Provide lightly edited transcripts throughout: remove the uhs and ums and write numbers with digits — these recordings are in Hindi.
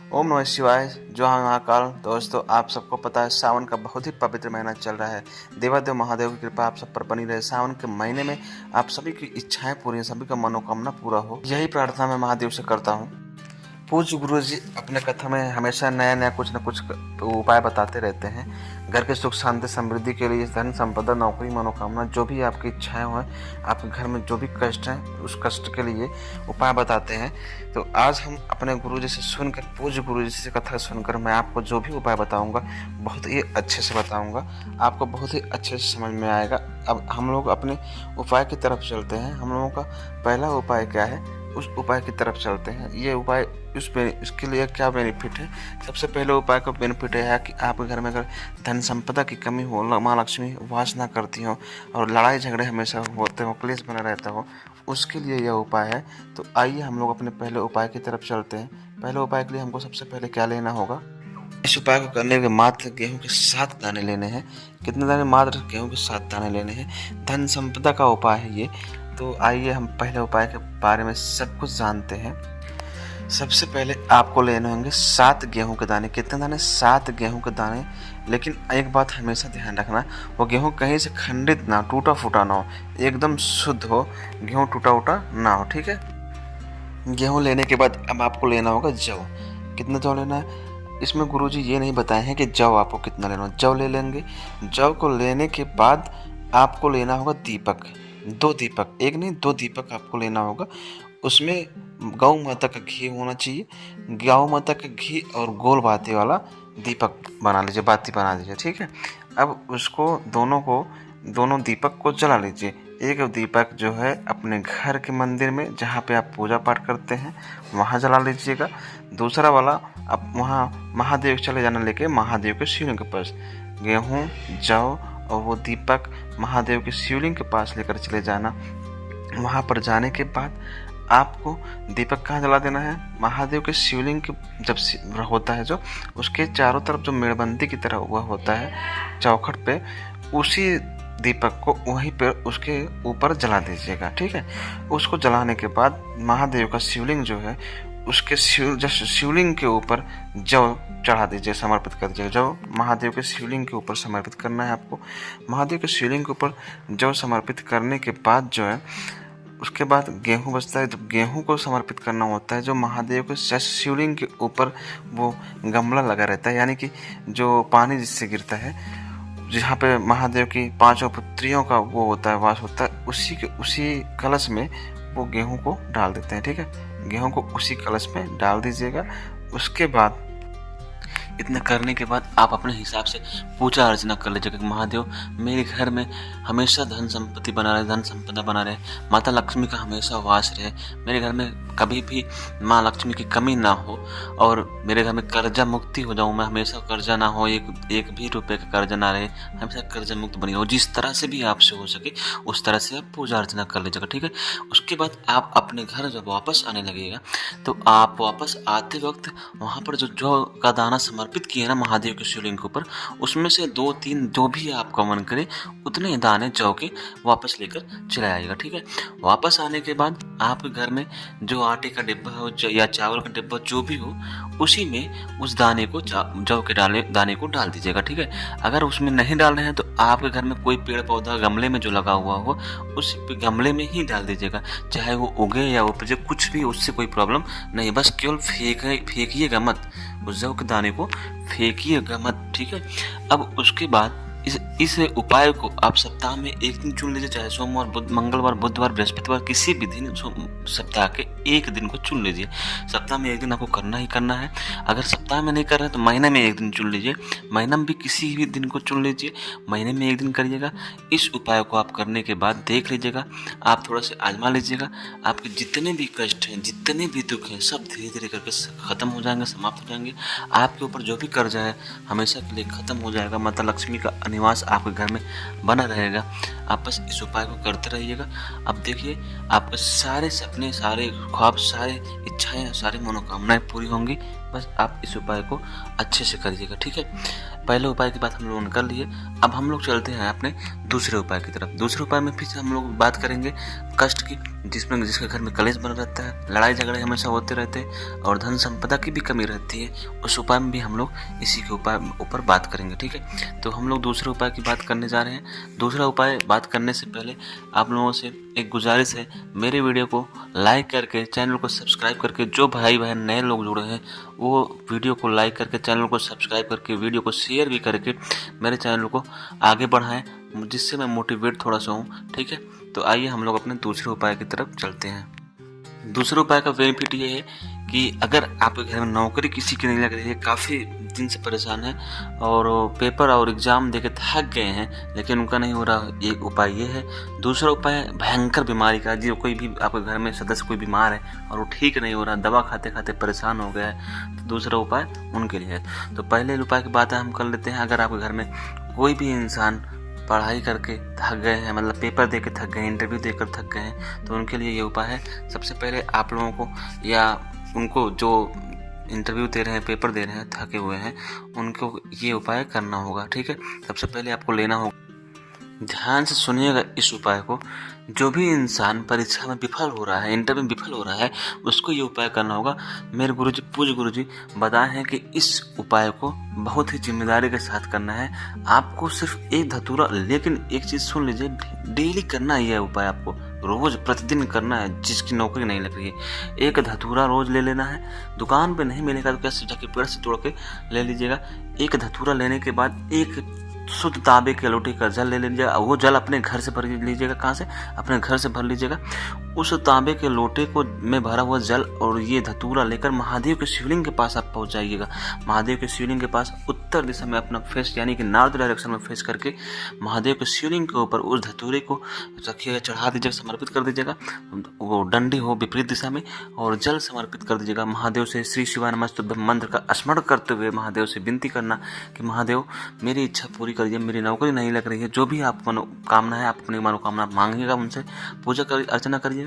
ओम नमः शिवाय। जो महाकाल। दोस्तों, आप सबको पता है सावन का बहुत ही पवित्र महीना चल रहा है। देवादेव महादेव की कृपा आप सब पर बनी रहे। सावन के महीने में आप सभी की इच्छाएं पूरी, सभी का मनोकामना पूरा हो, यही प्रार्थना मैं महादेव से करता हूँ। पूज्य गुरु जी अपने कथा में हमेशा नया नया कुछ न कुछ उपाय बताते रहते हैं। घर के सुख शांति समृद्धि के लिए, धन संपदा, नौकरी, मनोकामना, जो भी आपकी इच्छाएं हो, आपके घर में जो भी कष्ट हैं, उस कष्ट के लिए उपाय बताते हैं। तो आज हम अपने गुरु जी से सुनकर, पूज्य गुरु जी से कथा सुनकर, मैं आपको जो भी उपाय बताऊंगा बहुत ही अच्छे से बताऊंगा, आपको बहुत ही अच्छे से समझ में आएगा। अब हम लोग अपने उपाय की तरफ चलते हैं। हम लोगों का पहला उपाय क्या है, उस उपाय की तरफ चलते हैं। ये उपाय इसके लिए क्या बेनिफिट है। सबसे पहले उपाय का बेनिफिट है कि आपके घर में अगर धन संपदा की कमी हो, माँ लक्ष्मी वास ना करती हो और लड़ाई झगड़े हमेशा होते हो, क्लेश बना रहता हो, उसके लिए यह उपाय है। तो आइए हम लोग अपने पहले उपाय की तरफ चलते हैं। पहले उपाय के लिए हमको सबसे पहले क्या लेना होगा। इस उपाय को करने के मात्र गेहूं के 7 दाने लेने हैं। कितने दाने? मात्र गेहूं के 7 दाने लेने हैं। धन संपदा का उपाय है ये। तो आइए हम पहले उपाय के बारे में सब कुछ जानते हैं। सबसे पहले आपको लेने होंगे 7 गेहूं के दाने। कितने दाने? 7 गेहूं के दाने। लेकिन एक बात हमेशा ध्यान रखना, वो गेहूं कहीं से खंडित ना, टूटा फूटा ना हो, एकदम शुद्ध हो, गेहूं टूटा उटा ना हो, ठीक है। गेहूं लेने के बाद अब आपको लेना होगा जौ। कितना जौ लेना है इसमें गुरुजी ये नहीं बताए हैं कि जौ आपको कितना लेना है। जौ ले लेंगे। जौ को लेने के बाद आपको लेना होगा दीपक। 2 दीपक, एक नहीं 2 दीपक आपको लेना होगा। उसमें गौ माता का घी होना चाहिए। गौ माता का घी और गोल बाती वाला दीपक बना लीजिए, बाती बना लीजिए, ठीक है। अब उसको दोनों दीपक को जला लीजिए। एक दीपक जो है अपने घर के मंदिर में जहाँ पे आप पूजा पाठ करते हैं वहाँ जला लीजिएगा। दूसरा वाला आप वहाँ महादेव चले जाना, लेके महादेव के शिवलिंग के पास गेहूँ, जौ और वो दीपक महादेव के शिवलिंग के पास लेकर चले जाना। वहाँ पर जाने के बाद आपको दीपक कहाँ जला देना है? महादेव के शिवलिंग के जब होता है जो, उसके चारों तरफ जो मेड़बंदी की तरह हुआ होता है चौखट पे, उसी दीपक को वहीं पर उसके ऊपर जला दीजिएगा, ठीक है। उसको जलाने के बाद महादेव का शिवलिंग जो है, उसके शिवलिंग के ऊपर जौ चढ़ा दीजिए, समर्पित कर दीजिए। जौ महादेव के शिवलिंग के ऊपर समर्पित करना है आपको। महादेव के शिवलिंग के ऊपर जौ समर्पित करने के बाद जो है, उसके बाद गेहूं बचता है। जब गेहूं को समर्पित करना होता है, जो महादेव के शिवलिंग के ऊपर वो गमला लगा रहता है, यानी कि जो पानी जिससे गिरता है, जहाँ पे महादेव की 5 पुत्रियों का वो होता है, वास होता है, उसी कलश में वो गेहूं को डाल देते हैं, ठीक है। गेहूं को उसी कलश में डाल दीजिएगा। उसके बाद इतना करने के बाद आप अपने हिसाब से पूजा अर्चना कर लीजिएगा कि महादेव मेरे घर में हमेशा धन संपत्ति बना रहे, धन संपदा बना रहे, माता लक्ष्मी का हमेशा वास रहे, मेरे घर में कभी भी माँ लक्ष्मी की कमी ना हो और मेरे घर में कर्जा मुक्ति हो जाऊँ मैं, हमेशा कर्जा ना हो, एक भी रुपए का कर्जा ना रहे, हमेशा कर्जा मुक्त बनी रहो। जिस तरह से भी आपसे हो सके उस तरह से आप पूजा अर्चना कर लीजिएगा, ठीक है। उसके बाद आप अपने घर जब वापस आने लगेगा तो आप वापस आते वक्त वहाँ पर जो का दाना समर्पित किए ना महादेव के शिवलिंग के ऊपर, उसमें से 2-3 जो भी आपका मन करे उतने दाने जौ के वापस लेकर चले आइएगा, ठीक है। वापस आने के बाद आपके घर में जो आटे का डिब्बा हो या चावल का डिब्बा जो भी हो, उसी में उस दाने को, जौ के दाने को डाल दीजिएगा, ठीक है। अगर उसमें नहीं डाल रहे हैं तो आपके घर में कोई पेड़ पौधा गमले में जो लगा हुआ हो उस गमले में ही डाल दीजिएगा, चाहे वो उगे या उपजे, कुछ भी, उससे कोई प्रॉब्लम नहीं। बस केवल फेंकिएगा मत, उस जौ के दाने को फेंकिएगा मत, ठीक है। अब उसके बाद इस उपाय को आप सप्ताह में 1 दिन चुन लीजिए, चाहे सोमवार, मंगलवार, बुधवार, बृहस्पतिवार, किसी भी दिन सप्ताह के 1 दिन को चुन लीजिए। सप्ताह में 1 दिन आपको करना ही करना है। अगर सप्ताह में नहीं कर रहे तो महीने में 1 दिन चुन लीजिए। महीना में भी किसी भी दिन को चुन लीजिए, महीने में 1 दिन करिएगा। इस उपाय को आप करने के बाद देख लीजिएगा, आप थोड़ा सा आजमा लीजिएगा, आपके जितने भी कष्ट हैं, जितने भी दुख हैं, सब धीरे धीरे करके खत्म हो जाएंगे, समाप्त हो जाएंगे। आपके ऊपर जो भी कर्जा है हमेशा के लिए खत्म हो जाएगा। माता लक्ष्मी का निवास आपके घर में बना रहेगा। आप बस इस उपाय को करते रहिएगा। अब देखिए आपके सारे सपने, सारे ख्वाब, सारे इच्छाएं, सारी मनोकामनाएं पूरी होंगी। बस आप इस उपाय को अच्छे से करिएगा, ठीक है। पहले उपाय की बात हम लोगों ने कर ली है। अब हम लोग चलते हैं अपने दूसरे उपाय की तरफ। दूसरे उपाय में फिर हम लोग बात करेंगे कष्ट की। जिसके घर में कलेश बना रहता है, लड़ाई झगड़े हमेशा होते रहते हैं और धन संपदा की भी कमी रहती है, उस उपाय में भी हम लोग इसी के ऊपर बात करेंगे। ठीक है, तो हम लोग दूसरे उपाय की बात करने जा रहे हैं। दूसरा उपाय बात करने से पहले आप लोगों से एक गुजारिश है, मेरे वीडियो को लाइक करके चैनल को सब्सक्राइब करके, जो भाई बहन नए लोग जुड़े हैं वो वीडियो को लाइक करके चैनल को सब्सक्राइब करके वीडियो को शेयर भी करके मेरे चैनल को आगे बढ़ाएं, जिससे मैं मोटिवेट थोड़ा सा हूँ। ठीक है, तो आइए हम लोग अपने दूसरे उपाय की तरफ चलते हैं। दूसरे उपाय का बेनिफिट ये है कि अगर आपके घर में नौकरी किसी की नहीं लग रही है, काफ़ी दिन से परेशान है और पेपर और एग्ज़ाम देके थक गए हैं लेकिन उनका नहीं हो रहा, एक उपाय ये है। दूसरा उपाय है भयंकर बीमारी का, जो कोई भी आपके घर में सदस्य कोई बीमार है और वो ठीक नहीं हो रहा, दवा खाते खाते परेशान हो गया है, तो दूसरा उपाय उनके लिए है। तो पहले उपाय की बात हम कर लेते हैं। अगर आपके घर में कोई भी इंसान पढ़ाई करके थक गए हैं, मतलब पेपर दे के थक गए हैं, इंटरव्यू देकर थक गए हैं, तो उनके लिए ये उपाय है। सबसे पहले आप लोगों को या उनको जो इंटरव्यू दे रहे हैं, पेपर दे रहे हैं, थके हुए हैं, उनको ये उपाय करना होगा। ठीक है, सबसे पहले आपको लेना होगा, ध्यान से सुनिएगा इस उपाय को। जो भी इंसान परीक्षा में विफल हो रहा है, इंटरव्यू में विफल हो रहा है, उसको ये उपाय करना होगा। मेरे गुरुजी, पूज्य गुरुजी बताए हैं कि इस उपाय को बहुत ही जिम्मेदारी के साथ करना है। आपको सिर्फ एक धतूरा, लेकिन एक चीज़ सुन लीजिए, डेली करना है यह उपाय, आपको रोज प्रतिदिन करना है। जिसकी नौकरी नहीं लग रही है, एक धतूरा रोज ले लेना है। दुकान पे नहीं मिलेगा तो कैसे जाके पेड़ से तोड़ के ले लीजिएगा। एक धतूरा लेने के बाद एक शुद्ध तांबे के लोटे का जल ले लीजिएगा। वो जल अपने घर से भर लीजिएगा। कहाँ से? अपने घर से भर लीजिएगा। उस तांबे के लोटे को में भरा हुआ जल और ये धतूरा लेकर महादेव के शिवलिंग के पास आप पहुंच जाइएगा। महादेव के शिवलिंग के पास उत्तर दिशा में अपना फेस, यानी कि नॉर्थ डायरेक्शन में फेस करके महादेव के शिवलिंग के ऊपर उस धतूरे को रखिएगा, चढ़ा दीजिएगा, समर्पित कर दीजिएगा। वो डंडी हो विपरीत दिशा में, और जल समर्पित कर दीजिएगा। महादेव से श्री शिवाय नमस्तुभ्यं मंत्र का स्मरण करते हुए महादेव से विनती करना कि महादेव मेरी इच्छा पूरी करिए, मेरी नौकरी नहीं लग रही है। जो भी आप मनोकामना है, आप अपनी मनोकामना मांगिएगा, उनसे पूजा कर अर्चना करिएगा।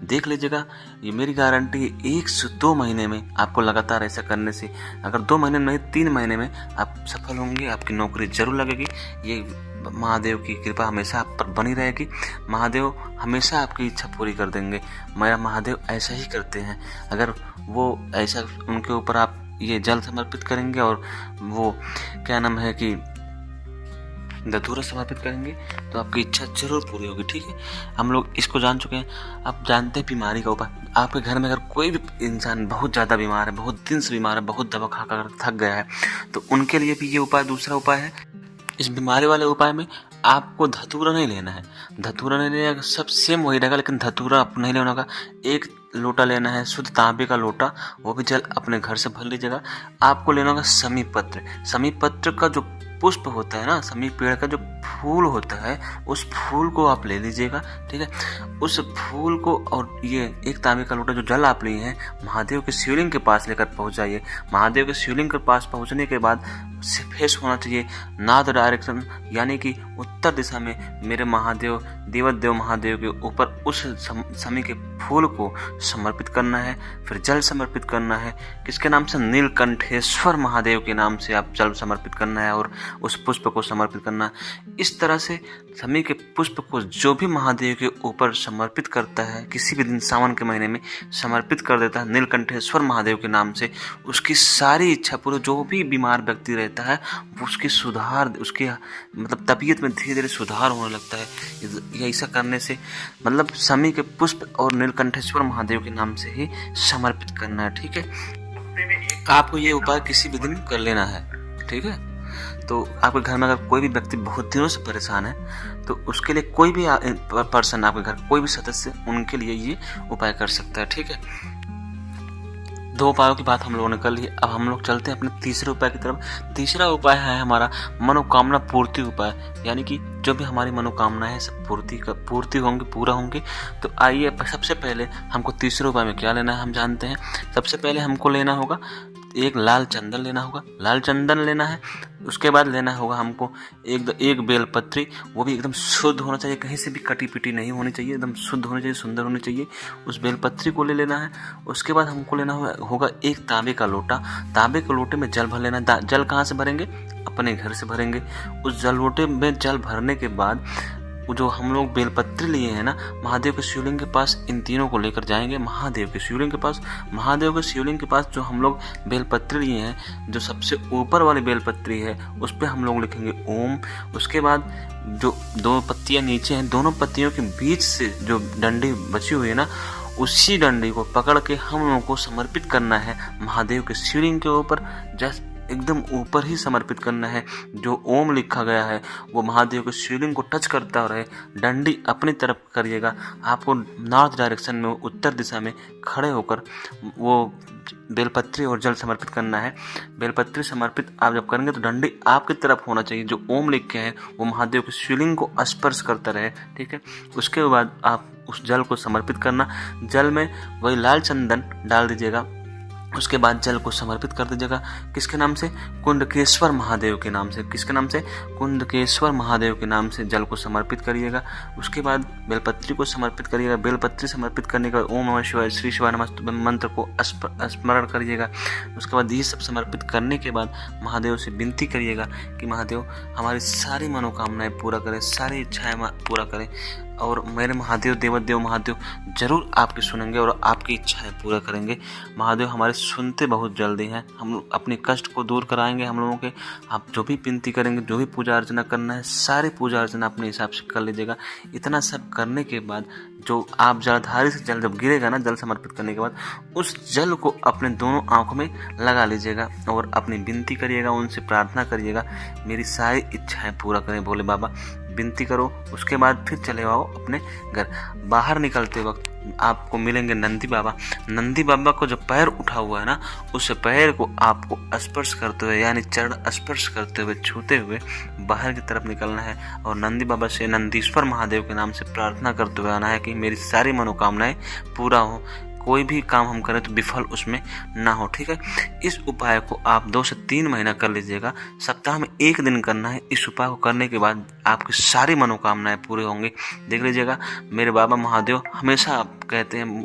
देख लीजिएगा, ये मेरी गारंटी है, 1 से 2 महीने में आपको लगातार ऐसा करने से, अगर 2 महीने में 3 महीने में आप सफल होंगे, आपकी नौकरी जरूर लगेगी। ये महादेव की कृपा हमेशा आप पर बनी रहेगी। महादेव हमेशा आपकी इच्छा पूरी कर देंगे। मेरा महादेव ऐसा ही करते हैं। अगर वो ऐसा, उनके ऊपर आप ये जल समर्पित करेंगे और वो क्या नाम है कि धतूरा समर्पित करेंगे, तो आपकी इच्छा जरूर पूरी होगी। ठीक है, हम लोग इसको जान चुके हैं। आप जानते हैं बीमारी का उपाय। आपके घर में अगर कोई भी इंसान बहुत ज़्यादा बीमार है, बहुत दिन से बीमार है, बहुत दवा खा कर थक गया है, तो उनके लिए भी ये उपाय दूसरा उपाय है। इस बीमारी वाले उपाय में आपको धतूरा नहीं लेना है। धतूरा नहीं लेना, सब सेम वही रहेगा, लेकिन धतूरा आपको नहीं लेना होगा। एक लोटा लेना है, शुद्ध तांबे का लोटा, वो भी जल अपने घर से भर लीजिएगा। आपको लेना होगा समी पत्र। समी पत्र का जो पुष्प होता है ना, समी पेड़ का जो फूल होता है, उस फूल को आप ले लीजिएगा। ठीक है, उस फूल को और ये एक तांबे का लोटा जो जल आप लिए हैं, महादेव के शिवलिंग के पास लेकर पहुंच जाइए। महादेव के शिवलिंग के पास पहुंचने के बाद फेस होना चाहिए नॉर्थ डायरेक्शन, यानी कि उत्तर दिशा में मेरे महादेव, देवदेव महादेव के ऊपर उस समी के फूल को समर्पित करना है। फिर जल समर्पित करना है, किसके नाम से? नीलकंठेश्वर महादेव के नाम से आप जल समर्पित करना है और उस पुष्प को समर्पित करना। इस तरह से समी के पुष्प को जो भी महादेव के ऊपर समर्पित करता है, किसी भी दिन सावन के महीने में समर्पित कर देता है नीलकंठेश्वर महादेव के नाम से, उसकी सारी इच्छा पूरी। जो भी बीमार व्यक्ति रहता है उसकी सुधार, उसके मतलब तबीयत में धीरे धीरे सुधार होने लगता है। ऐसा करने से मतलब समी के पुष्प और नीलकंठेश्वर महादेव के नाम से ही समर्पित करना है। ठीक है, आपको ये उपाय किसी भी दिन कर लेना है। ठीक है, तो आपके घर में अगर कोई भी व्यक्ति बहुत दिनों से परेशान है, तो उसके लिए कोई भी पर्सन, आपके घर कोई भी सदस्य, उनके लिए ये उपाय कर सकता है। ठीक है, 2 उपायों की बात हम लोगों ने कर ली। अब हम लोग चलते हैं अपने तीसरे उपाय की तरफ। तीसरा उपाय है हमारा मनोकामना पूर्ति उपाय, यानी कि जो भी हमारी मनोकामना है सब पूर्ति होंगी, पूरा होंगे। तो आइए, सबसे पहले हमको तीसरे उपाय में क्या लेना है हम जानते हैं। सबसे पहले हमको लेना होगा एक लाल चंदन लेना होगा। लाल चंदन लेना है, उसके बाद लेना होगा हमको एक बेलपत्री, वो भी एकदम शुद्ध होना चाहिए, कहीं से भी कटी पिटी नहीं होनी चाहिए, एकदम शुद्ध होनी चाहिए, सुंदर होनी चाहिए। उस बेलपत्री को ले लेना है। उसके बाद हमको लेना होगा एक तांबे का लोटा। तांबे के लोटे में जल भर लेना। जल कहाँ से भरेंगे? अपने घर से भरेंगे। उस जल लोटे में जल भरने के बाद जो हम लोग बेलपत्री लिए हैं ना, महादेव के शिवलिंग के पास इन तीनों को लेकर जाएंगे महादेव के शिवलिंग के पास। महादेव के शिवलिंग के पास जो हम लोग बेलपत्री लिए हैं, जो सबसे ऊपर वाली बेलपत्री है उस पर हम लोग लिखेंगे ओम। उसके बाद जो 2 पत्तियां नीचे हैं, दोनों पत्तियों के बीच से जो डंडी बची हुई है ना, उसी डंडी को पकड़ के हम लोगों को समर्पित करना है महादेव के शिवलिंग के ऊपर। जस्ट एकदम ऊपर ही समर्पित करना है। जो ओम लिखा गया है वो महादेव के शिवलिंग को टच करता रहे। डंडी अपनी तरफ करिएगा। आपको नॉर्थ डायरेक्शन में, उत्तर दिशा में खड़े होकर वो बेलपत्री और जल समर्पित करना है। बेलपत्री समर्पित आप जब करेंगे तो डंडी आपकी तरफ होना चाहिए। जो ओम लिख के है वो महादेव के शिवलिंग को स्पर्श करता रहे, ठीक है। उसके बाद आप उस जल को समर्पित करना। जल में वही लाल चंदन डाल दीजिएगा। उसके बाद जल को समर्पित कर दीजिएगा। किसके नाम से? कुंडकेश्वर महादेव के नाम से। किसके नाम से? कुंडकेश्वर महादेव के नाम से जल को समर्पित करिएगा। उसके बाद बेलपत्री को समर्पित करिएगा। बेलपत्री समर्पित करने के बाद ओम नमः शिवाय, श्री शिवाय नमः मंत्र को स्मरण करिएगा। उसके बाद ये सब समर्पित करने के बाद महादेव से विनती करिएगा कि महादेव हमारी सारी मनोकामनाएं पूरा करें, सारी इच्छाएं पूरा करें। और मेरे महादेव, देवदेव महादेव जरूर आपकी सुनेंगे और आपकी इच्छाएं पूरा करेंगे। महादेव हमारे सुनते बहुत जल्दी हैं। हम अपने कष्ट को दूर कराएंगे हम लोगों के। आप जो भी विनती करेंगे, जो भी पूजा अर्चना करना है, सारी पूजा अर्चना अपने हिसाब से कर लीजिएगा। इतना सब करने के बाद जो आप जलधारी से जल जब गिरेगा ना, जल समर्पित करने के बाद उस जल को अपने दोनों आंखों में लगा लीजिएगा और अपनी विनती करिएगा, उनसे प्रार्थना करिएगा मेरी सारी इच्छाएं पूरा करें भोले बाबा। विनती करो। उसके बाद फिर चले आओ अपने घर। बाहर निकलते वक्त आपको मिलेंगे नंदी बाबा। नंदी बाबा को जो पैर उठा हुआ है ना, उस पैर को आपको स्पर्श करते हुए, यानी चरण स्पर्श करते हुए, छूते हुए बाहर की तरफ निकलना है और नंदी बाबा से, नंदीश्वर महादेव के नाम से प्रार्थना करते हुए आना है कि मेरी सारी मनोकामनाएं पूरा हो। कोई भी काम हम करें तो विफल उसमें ना हो, ठीक है। इस उपाय को आप 2 से 3 महीना कर लीजिएगा। सप्ताह में 1 दिन करना है। इस उपाय को करने के बाद आपकी सारी मनोकामनाएं पूरे होंगी। देख लीजिएगा, मेरे बाबा महादेव हमेशा आप कहते हैं,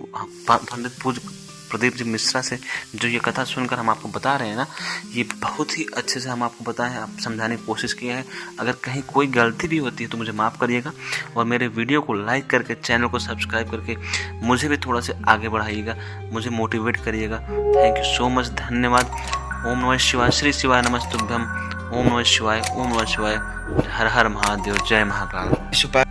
पंडित पूज्य प्रदीप जी मिश्रा से जो ये कथा सुनकर हम आपको बता रहे हैं ना, ये बहुत ही अच्छे से हम आपको बताएं, आप समझाने की कोशिश किए हैं। अगर कहीं कोई गलती भी होती है तो मुझे माफ़ करिएगा और मेरे वीडियो को लाइक करके, चैनल को सब्सक्राइब करके मुझे भी थोड़ा सा आगे बढ़ाइएगा, मुझे मोटिवेट करिएगा। थैंक यू सो मच, धन्यवाद। ओम नमः शिवाय, श्री शिवाय नमस्तुभ्यम। ओम नमः शिवाय, ओम नमः शिवाय, हर हर महादेव, जय महाकाल। इस उपाय